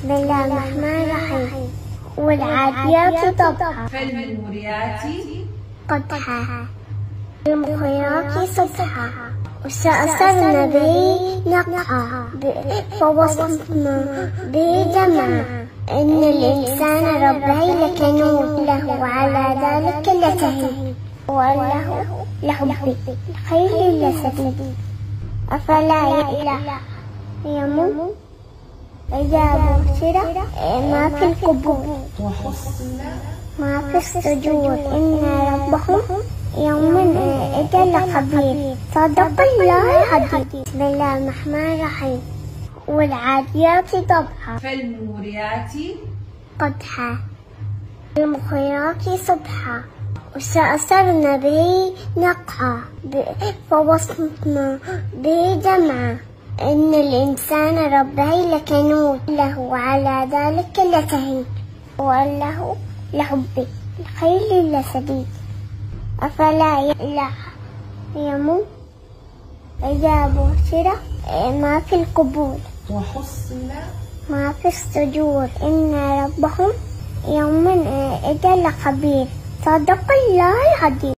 بسم الله الرحمن الرحيم. والعاديات ضبحا فالموريات قدحا المغيرات صبحا وسأصرن به نقعا فوسطن به جمعا إن الإنسان ربه لكنود له على ذلك لشهيد وله لحب الخير لشديد أفلا يعلم إذا بشر ما في القبور ما في الصدور إن ربهم يومئذ لخبير. صدق الله العظيم. بسم الله الرحمن الرحيم. والعاديات ضبحا فالموريات قدحا المغيرات صبحا وسأصرن به نقعا فوسطن به جمعا إن الإنسان ربه لكنود له على ذلك لشهيد وله لحب الخير لشديد أفلا يعلم إذا بشر ما في القبور ما في الصدور إن ربهم يومئذ لخبير. صدق الله العظيم.